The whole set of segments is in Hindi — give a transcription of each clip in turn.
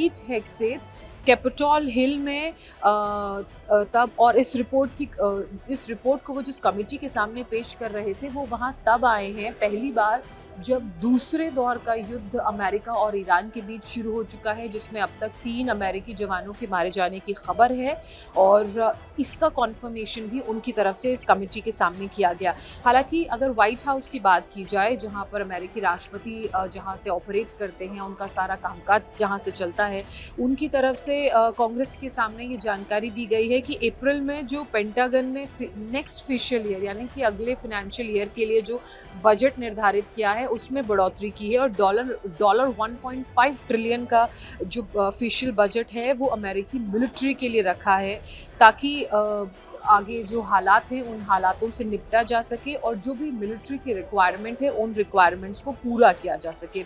पीट हेग्सेथ कैपिटॉल हिल में तब, और इस रिपोर्ट को वो जिस कमेटी के सामने पेश कर रहे थे वो वहाँ तब आए हैं पहली बार जब दूसरे दौर का युद्ध अमेरिका और ईरान के बीच शुरू हो चुका है, जिसमें अब तक 3 अमेरिकी जवानों के मारे जाने की खबर है और इसका कॉन्फर्मेशन भी उनकी तरफ से इस कमेटी के सामने किया गया। हालांकि अगर व्हाइट हाउस की बात की जाए, जहां पर अमेरिकी राष्ट्रपति जहां से ऑपरेट करते हैं, उनका सारा कामकाज जहां से चलता है, उनकी तरफ से कांग्रेस के सामने ये जानकारी दी गई है कि अप्रैल में जो पेंटागन ने नेक्स्ट फिशियल ईयर यानी कि अगले फाइनेंशियल ईयर के लिए जो बजट निर्धारित किया है उसमें बढ़ोतरी की है और डॉलर 1.5 ट्रिलियन का जो ऑफिशियल बजट है वो अमेरिकी मिलिट्री के लिए रखा है, ताकि आगे जो हालात हैं उन हालातों से निपटा जा सके और जो भी मिलिट्री की रिक्वायरमेंट है उन रिक्वायरमेंट्स को पूरा किया जा सके।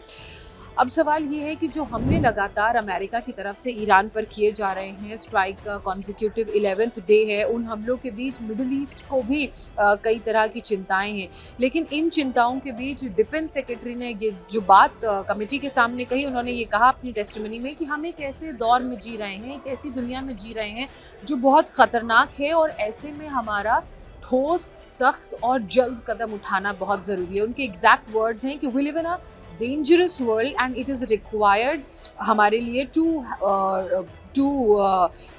अब सवाल ये है कि जो हमले लगातार अमेरिका की तरफ से ईरान पर किए जा रहे हैं, स्ट्राइक का कॉन्जिक्यूटिव 11th डे है, उन हमलों के बीच मिडिल ईस्ट को भी कई तरह की चिंताएं हैं। लेकिन इन चिंताओं के बीच डिफेंस सेक्रेटरी ने ये जो बात कमेटी के सामने कही, उन्होंने ये कहा अपनी टेस्टिमनी में कि हम एक ऐसे दौर में जी रहे हैं, एक ऐसी दुनिया में जी रहे हैं जो बहुत ख़तरनाक है और ऐसे में हमारा ठोस, सख्त और जल्द कदम उठाना बहुत ज़रूरी है। उनके एग्जैक्ट वर्ड्स हैं कि we live in a dangerous world and it is required हमारे लिए टू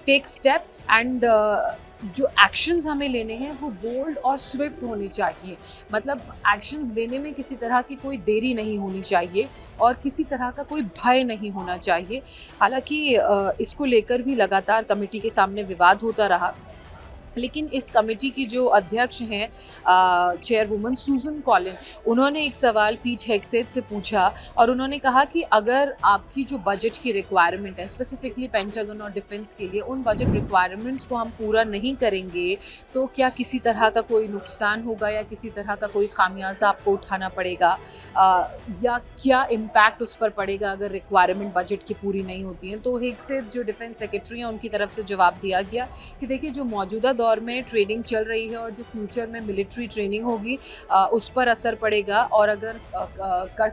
टेक स्टेप एंड जो एक्शंस हमें लेने हैं वो बोल्ड और स्विफ्ट होने चाहिए। मतलब एक्शंस लेने में किसी तरह की कोई देरी नहीं होनी चाहिए और किसी तरह का कोई भय नहीं होना चाहिए। हालांकि इसको लेकर भी लगातार कमेटी के सामने विवाद होता रहा, लेकिन इस कमेटी की जो अध्यक्ष हैं चेयरवुमन सूजन कॉलिन, उन्होंने एक सवाल पीट हेग्सेथ से पूछा और उन्होंने कहा कि अगर आपकी जो बजट की रिक्वायरमेंट है स्पेसिफिकली पेंटागन और डिफेंस के लिए, उन बजट रिक्वायरमेंट्स को हम पूरा नहीं करेंगे तो क्या किसी तरह का कोई नुकसान होगा या किसी तरह का कोई खामियाजा आपको उठाना पड़ेगा, या क्या इम्पैक्ट उस पर पड़ेगा अगर रिक्वायरमेंट बजट की पूरी नहीं होती हैं। तो हेग्सेथ जो डिफेंस सेक्रेटरी हैं उनकी तरफ से जवाब दिया गया कि देखिए, जो मौजूदा दौर में ट्रेनिंग चल रही है और जो फ्यूचर में मिलिट्री ट्रेनिंग होगी उस पर असर पड़ेगा, और अगर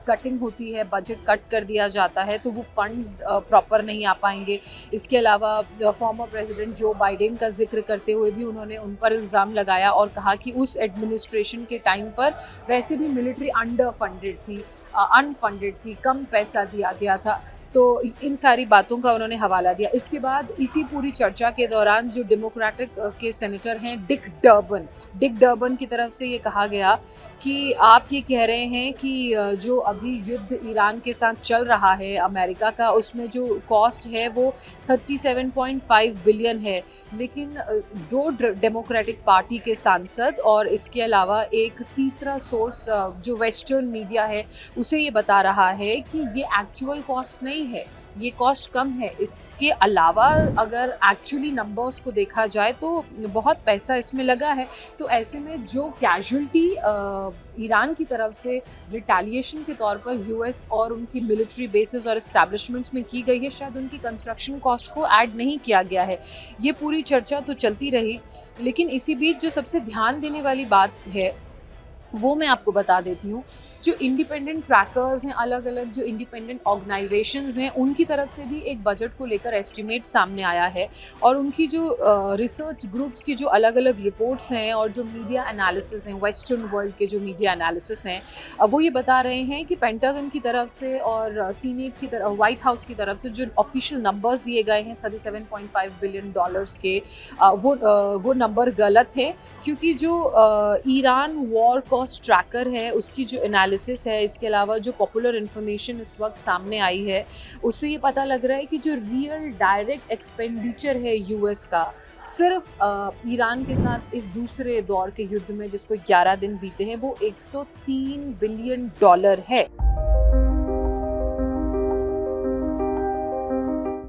कटिंग होती है, बजट कट कर दिया जाता है तो वो फंड्स प्रॉपर नहीं आ पाएंगे। इसके अलावा फॉर्मर प्रेसिडेंट जो बाइडेन का जिक्र करते हुए भी उन्होंने उन पर इल्ज़ाम लगाया और कहा कि उस एडमिनिस्ट्रेशन के टाइम पर वैसे भी मिलिट्री अनफंडेड थी, कम पैसा दिया गया था। तो इन सारी बातों का उन्होंने हवाला दिया। इसके बाद इसी पूरी चर्चा के दौरान जो डेमोक्रेटिक के सेनेटर हैं डिक डर्बन की तरफ से ये कहा गया कि आप ये कह रहे हैं कि जो अभी युद्ध ईरान के साथ चल रहा है अमेरिका का, उसमें जो कॉस्ट है वो 37.5 बिलियन है, लेकिन 2 डेमोक्रेटिक पार्टी के सांसद और इसके अलावा एक तीसरा सोर्स जो वेस्टर्न मीडिया है उसे ये बता रहा है कि ये एक्चुअल कॉस्ट नहीं है, ये कॉस्ट कम है। इसके अलावा अगर एक्चुअली नंबर्स को देखा जाए तो बहुत पैसा इसमें लगा है। तो ऐसे में जो कैजुअल्टी ईरान की तरफ से रिटेलिएशन के तौर पर यूएस और उनकी मिलिट्री बेसेस और एस्टैब्लिशमेंट्स में की गई है, शायद उनकी कंस्ट्रक्शन कॉस्ट को ऐड नहीं किया गया है। ये पूरी चर्चा तो चलती रही, लेकिन इसी बीच जो सबसे ध्यान देने वाली बात है वो मैं आपको बता देती हूँ। जो इंडिपेंडेंट ट्रैकर्स हैं, अलग अलग जो इंडिपेंडेंट ऑर्गेनाइजेशंस हैं, उनकी तरफ से भी एक बजट को लेकर एस्टिमेट सामने आया है और उनकी जो रिसर्च ग्रुप्स की जो अलग अलग रिपोर्ट्स हैं और जो मीडिया एनालिसिस हैं, वेस्टर्न वर्ल्ड के जो मीडिया एनालिसिस हैं, वो ये बता रहे हैं कि पेंटागन की तरफ से और सीनेट की तरफ, व्हाइट हाउस की तरफ से जो ऑफिशियल नंबर्स दिए गए हैं 37.5 बिलियन डॉलर्स के, वो नंबर गलत है, क्योंकि जो ईरान वॉर कॉस्ट ट्रैकर है उसकी जो एनालिसिस है, इसके अलावा जो पॉपुलर इन्फॉर्मेशन इस वक्त सामने आई है, उससे ये पता लग रहा है कि जो रियल डायरेक्ट एक्सपेंडिचर है यूएस का सिर्फ ईरान के साथ इस दूसरे दौर के युद्ध में जिसको 11 दिन बीते हैं, वो $103 बिलियन है।